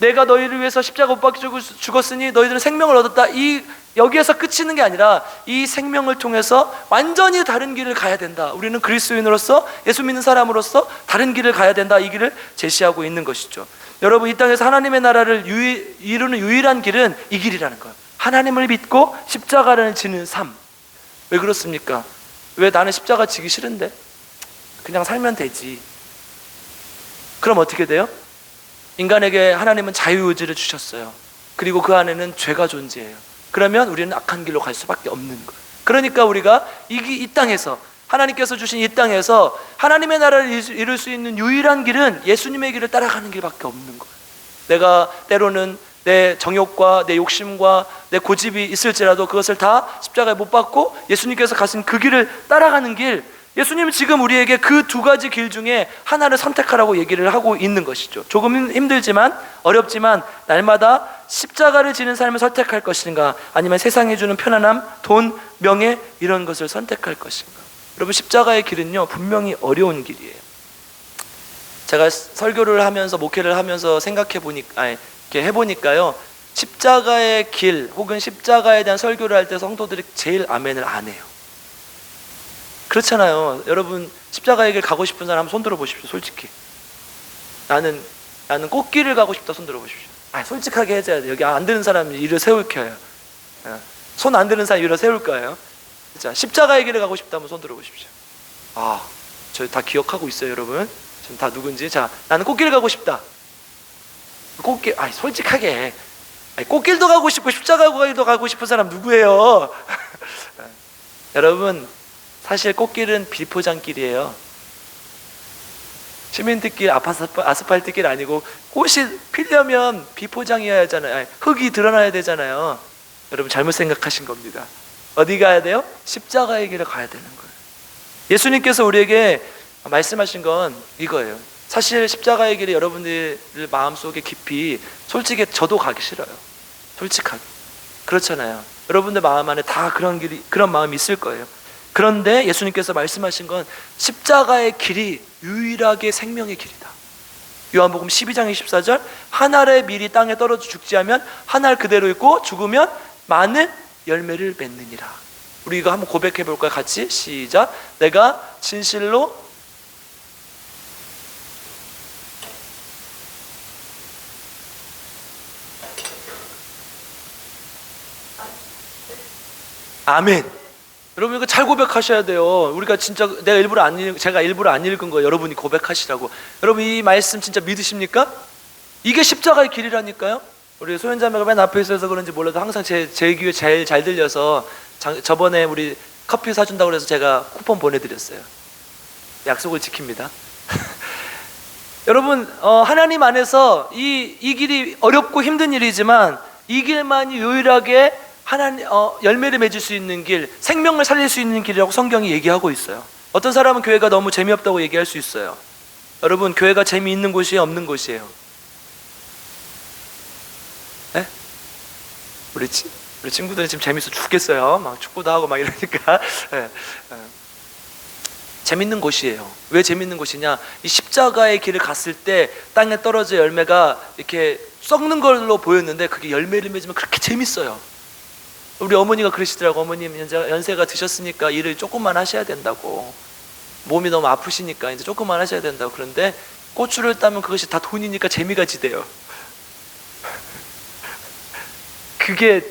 내가 너희를 위해서 십자가 못 박혀 죽었으니 너희들은 생명을 얻었다, 여기에서 끝이는 게 아니라 이 생명을 통해서 완전히 다른 길을 가야 된다. 우리는 그리스도인으로서, 예수 믿는 사람으로서 다른 길을 가야 된다, 이 길을 제시하고 있는 것이죠. 여러분, 이 땅에서 하나님의 나라를 이루는 유일한 길은 이 길이라는 거예요. 하나님을 믿고 십자가를 지는 삶. 왜 그렇습니까? 왜 나는 십자가 지기 싫은데? 그냥 살면 되지. 그럼 어떻게 돼요? 인간에게 하나님은 자유의지를 주셨어요. 그리고 그 안에는 죄가 존재해요. 그러면 우리는 악한 길로 갈 수밖에 없는 거예요. 그러니까 우리가 이 땅에서, 하나님께서 주신 이 땅에서 하나님의 나라를 이룰 수 있는 유일한 길은 예수님의 길을 따라가는 길밖에 없는 거예요. 내가 때로는 내 정욕과 내 욕심과 내 고집이 있을지라도 그것을 다 십자가에 못 박고 예수님께서 가신 그 길을 따라가는 길, 예수님은 지금 우리에게 그 두 가지 길 중에 하나를 선택하라고 얘기를 하고 있는 것이죠. 조금 힘들지만, 어렵지만 날마다 십자가를 지는 삶을 선택할 것인가, 아니면 세상이 주는 편안함, 돈, 명예 이런 것을 선택할 것인가. 여러분, 십자가의 길은요 분명히 어려운 길이에요. 제가 설교를 하면서, 목회를 하면서 이렇게 해보니까요, 십자가의 길 혹은 십자가에 대한 설교를 할 때 성도들이 제일 아멘을 안 해요. 그렇잖아요. 여러분, 십자가의 길 가고 싶은 사람 손 들어 보십시오. 솔직히 나는 꽃길을 가고 싶다, 손 들어 보십시오. 솔직하게 해줘야 돼. 여기 안 드는 사람 일을 세울 거예요. 손 안 드는 사람 일을 세울 거예요. 자, 십자가의 길을 가고 싶다면 손 들어 보십시오. 저희 다 기억하고 있어요, 여러분. 지금 다 누군지. 자, 나는 꽃길을 가고 싶다. 꽃길, 솔직하게. 꽃길도 가고 싶고 십자가길도 가고 싶은 사람 누구예요? 여러분, 사실 꽃길은 비포장길이에요. 시멘트길, 아스팔트길 아니고 꽃이 피려면 비포장이어야 하잖아요. 아니, 흙이 드러나야 되잖아요. 여러분 잘못 생각하신 겁니다. 어디 가야 돼요? 십자가의 길을 가야 되는 거예요. 예수님께서 우리에게 말씀하신 건 이거예요. 사실 십자가의 길이 여러분들 마음속에 깊이, 솔직히 저도 가기 싫어요. 솔직하게. 그렇잖아요. 여러분들 마음 안에 다 그런 마음이 있을 거예요. 그런데 예수님께서 말씀하신 건 십자가의 길이 유일하게 생명의 길이다. 요한복음 12장 24절, 한 알의 밀이 땅에 떨어져 죽지 않으면 한 알 그대로 있고 죽으면 많은 열매를 맺느니라. 우리 이거 한번 고백해 볼까요? 같이 시작. 내가 진실로 아멘. 여러분 이거 잘 고백하셔야 돼요. 우리가 진짜 제가 일부러 안 읽은 거 여러분이 고백하시라고. 여러분 이 말씀 진짜 믿으십니까? 이게 십자가의 길이라니까요. 우리 소연자매가 맨 앞에 있어서 그런지 몰라도 항상 제 귀에 제일 잘 들려서 저번에 우리 커피 사준다고 그래서 제가 쿠폰 보내드렸어요. 약속을 지킵니다. 여러분 하나님 안에서 이 길이 어렵고 힘든 일이지만 이 길만이 유일하게 열매를 맺을 수 있는 길, 생명을 살릴 수 있는 길이라고 성경이 얘기하고 있어요. 어떤 사람은 교회가 너무 재미없다고 얘기할 수 있어요. 여러분 교회가 재미있는 곳이에요, 없는 곳이에요? 네? 우리 친구들이 지금 재밌어 죽겠어요. 막 축구도 하고 막 이러니까. 네. 재밌는 곳이에요. 왜 재밌는 곳이냐? 이 십자가의 길을 갔을 때 땅에 떨어져 열매가 이렇게 썩는 걸로 보였는데 그게 열매를 맺으면 그렇게 재밌어요. 우리 어머니가 그러시더라고. 어머님 연세가 드셨으니까 일을 조금만 하셔야 된다고. 몸이 너무 아프시니까 이제 조금만 하셔야 된다고. 그런데 고추를 따면 그것이 다 돈이니까 재미가 지대요. 그게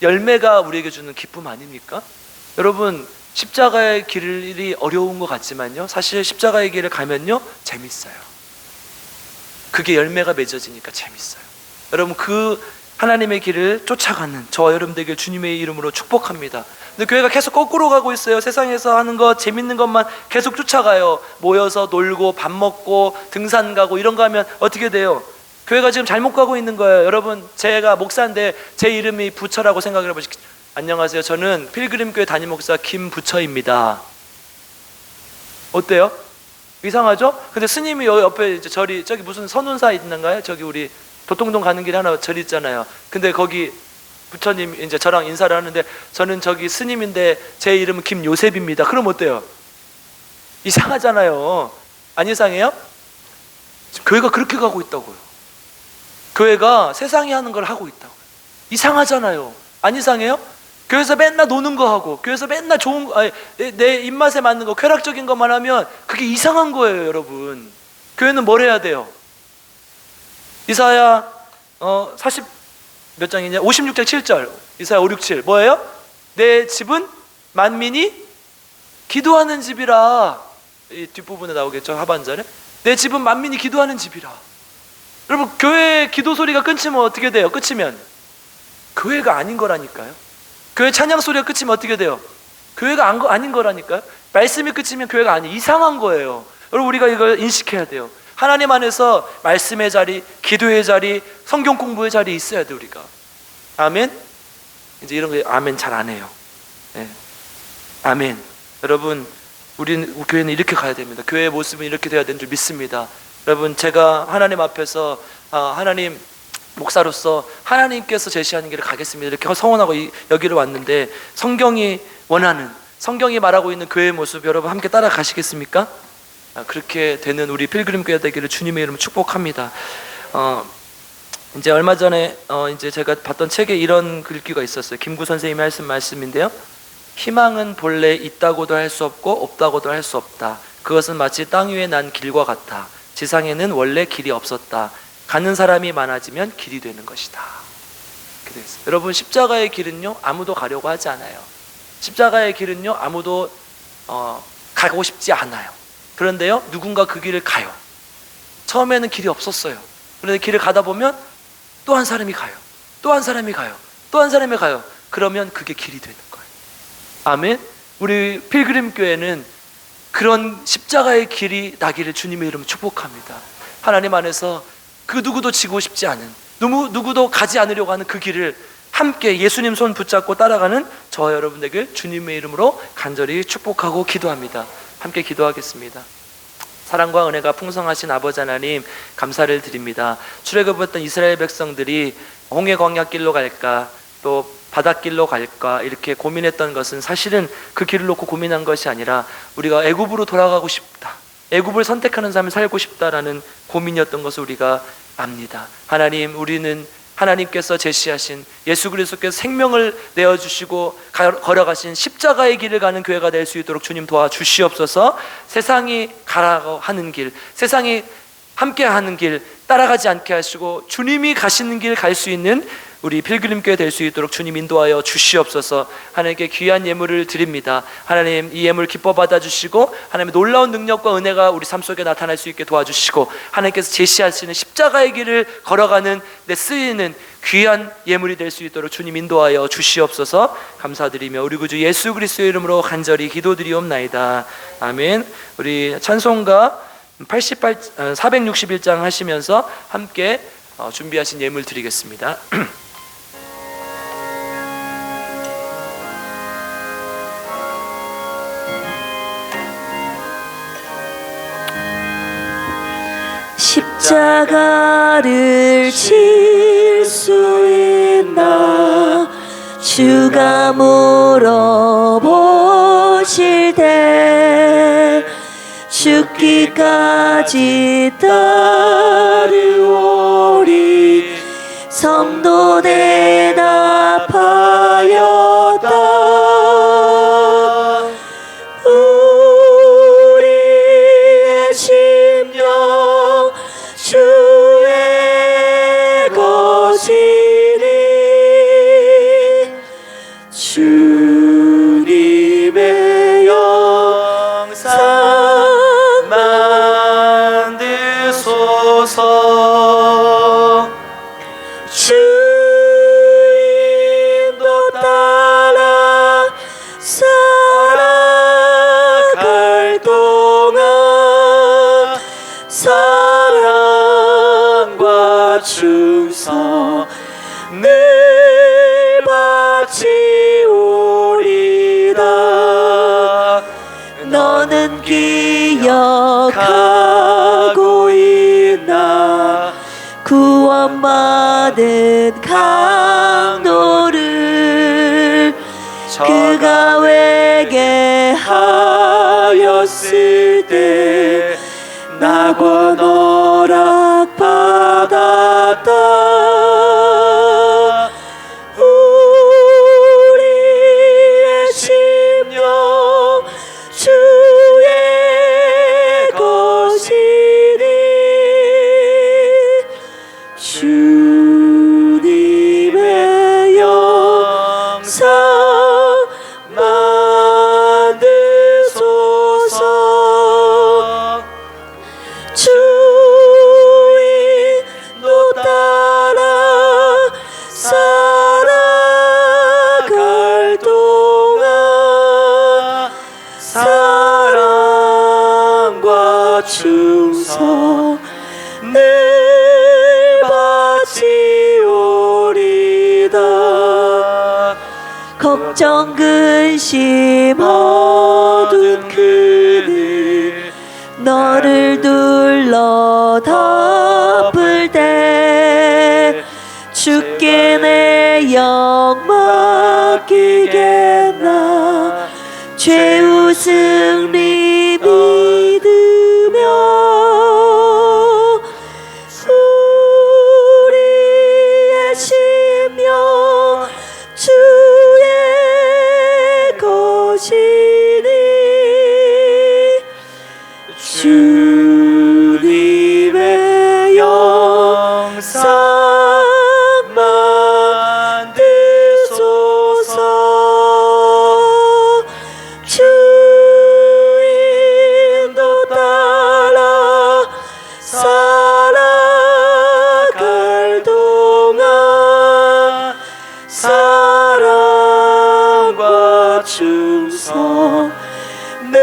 열매가 우리에게 주는 기쁨 아닙니까? 여러분 십자가의 길이 어려운 것 같지만요, 사실 십자가의 길을 가면요 재밌어요. 그게 열매가 맺어지니까 재밌어요. 여러분 그 하나님의 길을 쫓아가는 저와 여러분 되길 주님의 이름으로 축복합니다. 근데 교회가 계속 거꾸로 가고 있어요. 세상에서 하는 거 재밌는 것만 계속 쫓아가요. 모여서 놀고 밥 먹고 등산 가고 이런 거 하면 어떻게 돼요? 교회가 지금 잘못 가고 있는 거예요. 여러분 제가 목사인데 제 이름이 부처라고 생각을 해보시죠. 안녕하세요, 저는 필그림교회 담임 목사 김부처입니다. 어때요? 이상하죠? 근데 스님이 여기 옆에 이제 저기 무슨 선운사 있는가요? 저기 우리 도통동 가는 길에 하나 절 있잖아요. 근데 거기 부처님 이제 저랑 인사를 하는데 저는 저기 스님인데 제 이름은 김요셉입니다. 그럼 어때요? 이상하잖아요. 안 이상해요? 지금 교회가 그렇게 가고 있다고요. 교회가 세상이 하는 걸 하고 있다고요. 이상하잖아요. 안 이상해요? 교회에서 맨날 노는 거 하고 교회에서 맨날 좋은 거, 내 입맛에 맞는 거 쾌락적인 것만 하면 그게 이상한 거예요. 여러분 교회는 뭘 해야 돼요? 이사야 40 몇 장이냐? 56장 7절. 이사야 5, 6, 7 뭐예요? 내 집은 만민이 기도하는 집이라. 이 뒷부분에 나오겠죠, 하반절에. 내 집은 만민이 기도하는 집이라. 여러분 교회 기도 소리가 끊기면 어떻게 돼요? 끝이면 교회가 아닌 거라니까요. 교회 찬양 소리가 끝이면 어떻게 돼요? 교회가 아닌 거라니까요. 말씀이 끝이면 교회가 아니, 이상한 거예요. 여러분 우리가 이걸 인식해야 돼요. 하나님 안에서 말씀의 자리, 기도의 자리, 성경 공부의 자리에 있어야 돼 우리가. 아멘. 이제 이런 거 아멘 잘 안 해요. 네. 아멘. 여러분 우리 교회는 이렇게 가야 됩니다. 교회의 모습은 이렇게 돼야 되는 줄 믿습니다. 여러분 제가 하나님 앞에서 하나님 목사로서 하나님께서 제시하는 길을 가겠습니다 이렇게 서원하고 여기로 왔는데, 성경이 원하는, 성경이 말하고 있는 교회의 모습 여러분 함께 따라가시겠습니까? 그렇게 되는 우리 필그림 교회 되기를 주님의 이름으로 축복합니다. 이제 얼마 전에 이제 제가 봤던 책에 이런 글귀가 있었어요. 김구 선생님이 하신 말씀인데요. 희망은 본래 있다고도 할 수 없고 없다고도 할 수 없다. 그것은 마치 땅 위에 난 길과 같아. 지상에는 원래 길이 없었다. 가는 사람이 많아지면 길이 되는 것이다. 그랬어요. 여러분 십자가의 길은요 아무도 가려고 하지 않아요. 십자가의 길은요 아무도 가고 싶지 않아요. 그런데요 누군가 그 길을 가요. 처음에는 길이 없었어요. 그런데 길을 가다 보면 또 한 사람이 가요. 또 한 사람이 가요. 또 한 사람이 가요. 그러면 그게 길이 되는 거예요. 아멘. 우리 필그림 교회는 그런 십자가의 길이 나기를 주님의 이름으로 축복합니다. 하나님 안에서 그 누구도 지고 싶지 않은, 누구도 가지 않으려고 하는 그 길을 함께 예수님 손 붙잡고 따라가는 저와 여러분에게 주님의 이름으로 간절히 축복하고 기도합니다. 함께 기도하겠습니다. 사랑과 은혜가 풍성하신 아버지 하나님, 감사를 드립니다. 출애굽했던 이스라엘 백성들이 홍해 광야길로 갈까 또 바닷길로 갈까 이렇게 고민했던 것은 사실은 그 길을 놓고 고민한 것이 아니라 우리가 애굽으로 돌아가고 싶다, 애굽을 선택하는 삶을 살고 싶다라는 고민이었던 것을 우리가 압니다. 하나님, 우리는 하나님께서 제시하신 예수 그리스도께서 생명을 내어주시고 걸어가신 십자가의 길을 가는 교회가 될 수 있도록 주님 도와주시옵소서. 세상이 가라고 하는 길, 세상이 함께 하는 길 따라가지 않게 하시고 주님이 가시는 길 갈 수 있는 우리 필그림교회 될 수 있도록 주님 인도하여 주시옵소서. 하나님께 귀한 예물을 드립니다. 하나님, 이 예물 기뻐 받아주시고 하나님의 놀라운 능력과 은혜가 우리 삶 속에 나타날 수 있게 도와주시고 하나님께서 제시하시는 십자가의 길을 걸어가는 데 쓰이는 귀한 예물이 될 수 있도록 주님 인도하여 주시옵소서. 감사드리며 우리 구주 예수 그리스도의 이름으로 간절히 기도드리옵나이다. 아멘. 우리 찬송가 461장 하시면서 함께 준비하신 예물 드리겠습니다. 십자가를 질 수 있나 주가 물어보실 때 죽기까지 따르오리. 성도 대답하였다. 우리의 심령 주의 것이니 주님의 영상 만드소서. 주인도 따라 살아갈 동안 사랑과 충성 늘 바치오리다. 너는 기억하고 있나 구원받은 강도를 그가 회개하였을 때 낙원 허락받았다. 우리의 심령 주의 것이니 주님의 영상 만드소서. 주인도 따라 살아갈 동안 사랑과 충성 늘 바치오리다. 걱정 근심 어두운 그늘 너를 둘러 덮을 때 주께 내 영 맡기겠나. 최후 승리 믿으며 우리의 심령 주의 것이니 주님의 영상 만드소서. 주인도 따라 살아갈 동안 사랑과 충성 늘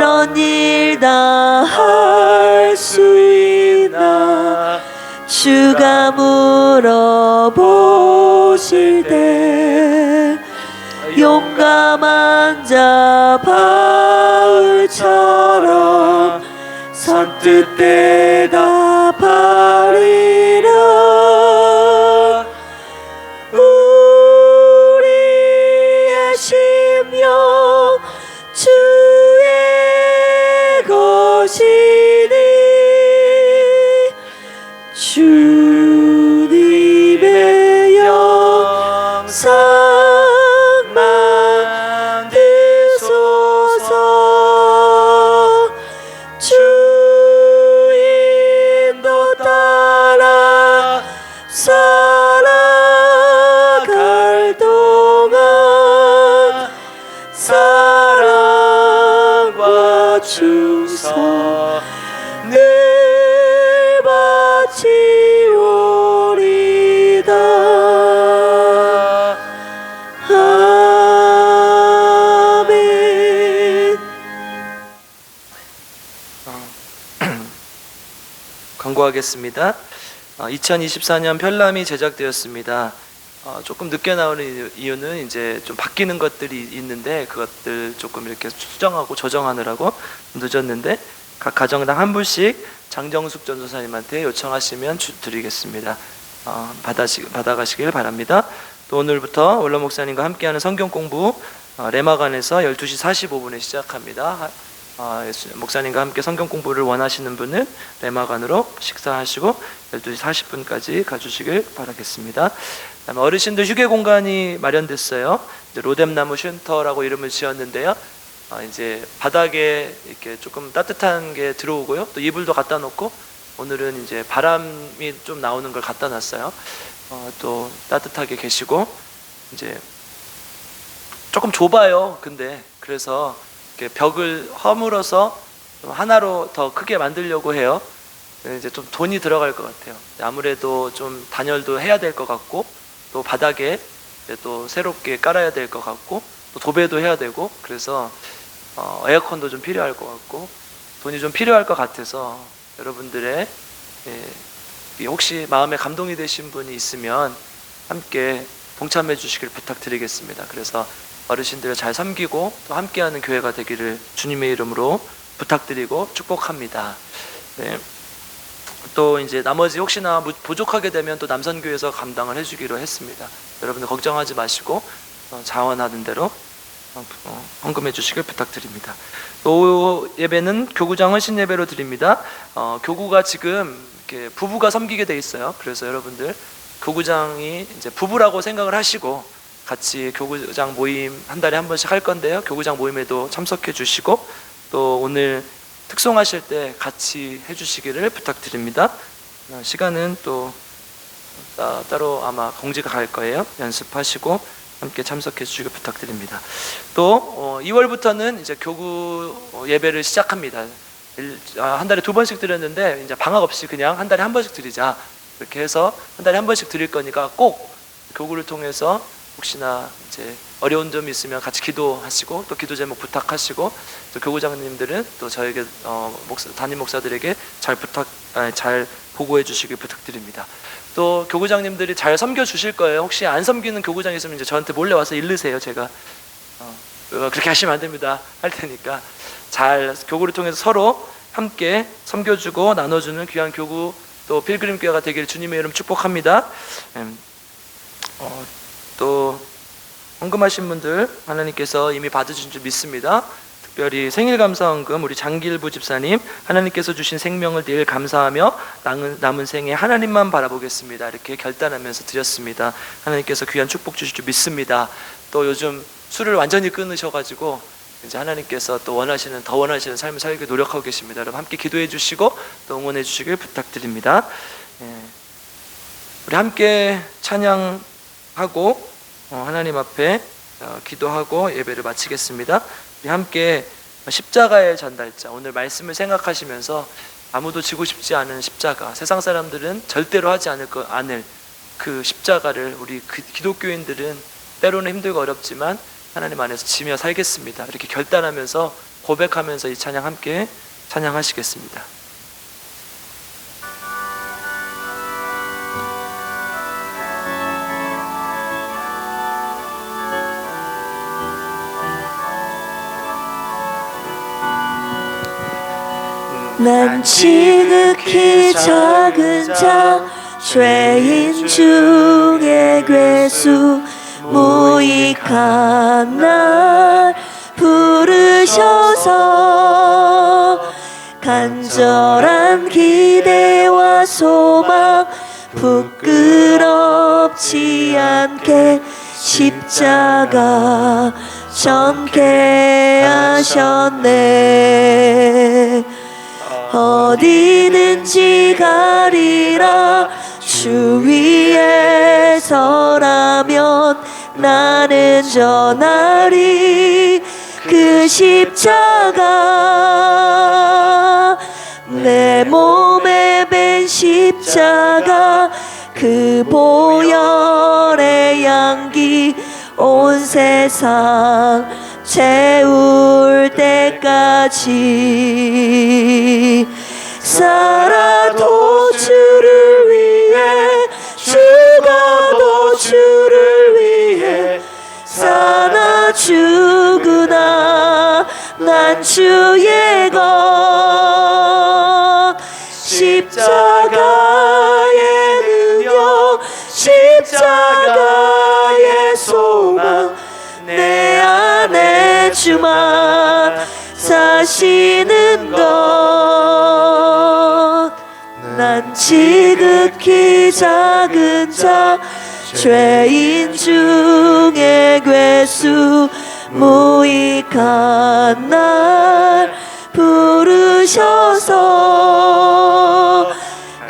이런 일 다 할 수 있나 주가 물어보실 때 용감한 자 바울처럼 선뜻 대답하리라. 우리의 심령 주의 것이니 주님의 영상 만드소서. 주 인도 따라 살아갈 동안 사랑과 충성 늘 바치오리다. 아멘. 광고하겠습니다. 2024년 별남이 제작되었습니다. 조금 늦게 나오는 이유는 이제 좀 바뀌는 것들이 있는데 그것들 조금 이렇게 수정하고 조정하느라고 늦었는데 각 가정당 한 분씩 장정숙 전도사님한테 요청하시면 드리겠습니다. 받아가시길 바랍니다. 또 오늘부터 원로 목사님과 함께하는 성경 공부 레마관에서 12시 45분에 시작합니다. 목사님과 함께 성경 공부를 원하시는 분은 레마관으로 식사하시고 12시 40분까지 가주시길 바라겠습니다. 그다음에 어르신들 휴게 공간이 마련됐어요. 이제 로뎀나무 쉼터라고 이름을 지었는데요. 이제 바닥에 이렇게 조금 따뜻한 게 들어오고요. 또 이불도 갖다 놓고 오늘은 이제 바람이 좀 나오는 걸 갖다 놨어요. 또 따뜻하게 계시고 이제 조금 좁아요. 근데 그래서 이렇게 벽을 허물어서 좀 하나로 더 크게 만들려고 해요. 이제 좀 돈이 들어갈 것 같아요. 아무래도 좀 단열도 해야 될 것 같고 또 바닥에 또 새롭게 깔아야 될 것 같고 또 도배도 해야 되고 그래서 에어컨도 좀 필요할 것 같고 돈이 좀 필요할 것 같아서 여러분들의 혹시 마음에 감동이 되신 분이 있으면 함께 동참해 주시길 부탁드리겠습니다. 그래서 어르신들을 잘 섬기고 또 함께하는 교회가 되기를 주님의 이름으로 부탁드리고 축복합니다. 네. 또 이제 나머지 혹시나 부족하게 되면 또 남선교회에서 감당을 해주기로 했습니다. 여러분들 걱정하지 마시고 자원하는 대로 헌금해 주시길 부탁드립니다. 또 예배는 교구장 헌신 예배로 드립니다. 교구가 지금 이렇게 부부가 섬기게 돼 있어요. 그래서 여러분들 교구장이 이제 부부라고 생각을 하시고 같이 교구장 모임 한 달에 한 번씩 할 건데요. 교구장 모임에도 참석해 주시고 또 오늘 특송하실 때 같이 해주시기를 부탁드립니다. 시간은 또 따로 아마 공지가 갈 거예요. 연습하시고 함께 참석해 주시길 부탁드립니다. 또 2월부터는 이제 교구 예배를 시작합니다. 한 달에 2번씩 드렸는데 이제 방학 없이 그냥 한 달에 한 번씩 드리자 이렇게 해서 한 달에 한 번씩 드릴 거니까 꼭 교구를 통해서 혹시나 이제 어려운 점이 있으면 같이 기도하시고 또 기도 제목 부탁하시고 또 교구장님들은 또 저에게 담임 목사들에게 잘 보고해 주시길 부탁드립니다. 또 교구장님들이 잘 섬겨 주실 거예요. 혹시 안 섬기는 교구장 있으면 이제 저한테 몰래 와서 일르세요. 제가 그렇게 하시면 안 됩니다. 할 테니까 잘 교구를 통해서 서로 함께 섬겨주고 나눠주는 귀한 교구 또 필그림 교회가 되기를 주님의 이름 축복합니다. 또 헌금하신 분들 하나님께서 이미 받으신 줄 믿습니다. 특별히 생일감사헌금 우리 장길부 집사님 하나님께서 주신 생명을 늘 감사하며 남은 생에 하나님만 바라보겠습니다 이렇게 결단하면서 드렸습니다. 하나님께서 귀한 축복 주실 줄 믿습니다. 또 요즘 술을 완전히 끊으셔가지고 이제 하나님께서 또 더 원하시는 삶을 살기 노력하고 계십니다. 여러분 함께 기도해 주시고 또 응원해 주시길 부탁드립니다. 우리 함께 찬양하고 하나님 앞에 기도하고 예배를 마치겠습니다. 우리 함께 십자가의 전달자 오늘 말씀을 생각하시면서 아무도 지고 싶지 않은 십자가 세상 사람들은 절대로 하지 않을 그 십자가를 우리 기독교인들은 때로는 힘들고 어렵지만 하나님 안에서 지며 살겠습니다 이렇게 결단하면서 고백하면서 이 찬양 함께 찬양하시겠습니다. 난 지극히 작은 자 죄인 중에 괴수 무익한 날 부르셔서 간절한 기대와 소망 부끄럽지 않게 십자가 전케 하셨네. 어디든지 가리라 주 위에 서라면 나는 전하리 그 십자가 내 몸에 밴 십자가 그 보혈의 향기 온 세상 채울 때까지 살아도 주를 위해 죽어도 주를 위해 사나 죽으나 난 주의 것 십자가의 능력 십자가의 소망 내 안에 주만 사시는 것 난 지극히 작은 자 죄인 중에 괴수 무익한 날 부르셔서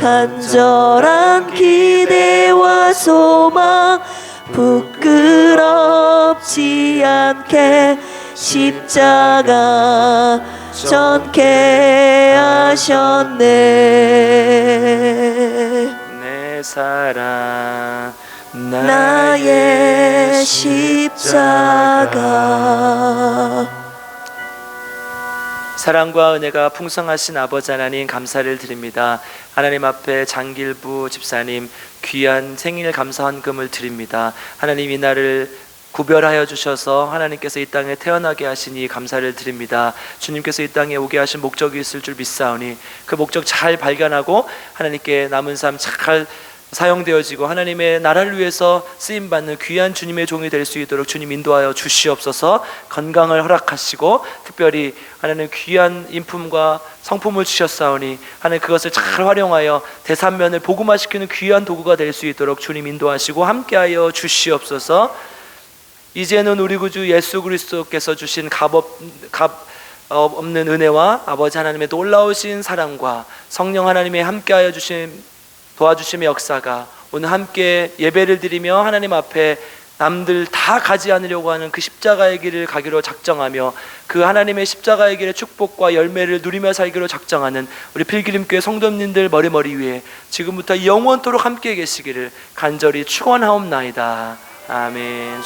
간절한 기대와 소망 부끄럽지 않게 십자가 전케 하셨네. 내 사랑 나의 십자가. 사랑과 은혜가 풍성하신 아버지 하나님 감사를 드립니다. 하나님 앞에 장길부 집사님 귀한 생일 감사 헌금을 드립니다. 하나님 이날을 구별하여 주셔서 하나님께서 이 땅에 태어나게 하시니 감사를 드립니다. 주님께서 이 땅에 오게 하신 목적이 있을 줄 믿사오니 그 목적 잘 발견하고 하나님께 남은 삶 잘 사용되어지고 하나님의 나라를 위해서 쓰임받는 귀한 주님의 종이 될 수 있도록 주님 인도하여 주시옵소서. 건강을 허락하시고 특별히 하나님 귀한 인품과 성품을 주셨사오니 하나님 그것을 잘 활용하여 대산면을 복음화시키는 귀한 도구가 될 수 있도록 주님 인도하시고 함께하여 주시옵소서. 이제는 우리 구주 예수 그리스도께서 주신 값 없는 은혜와 아버지 하나님의 놀라우신 사랑과 성령 하나님의 함께하여 주신 도와주심의 역사가 오늘 함께 예배를 드리며 하나님 앞에 남들 다 가지 않으려고 하는 그 십자가의 길을 가기로 작정하며 그 하나님의 십자가의 길의 축복과 열매를 누리며 살기로 작정하는 우리 필기림교회 성도님들 머리머리 위에 지금부터 영원토록 함께 계시기를 간절히 축원하옵나이다. 아멘.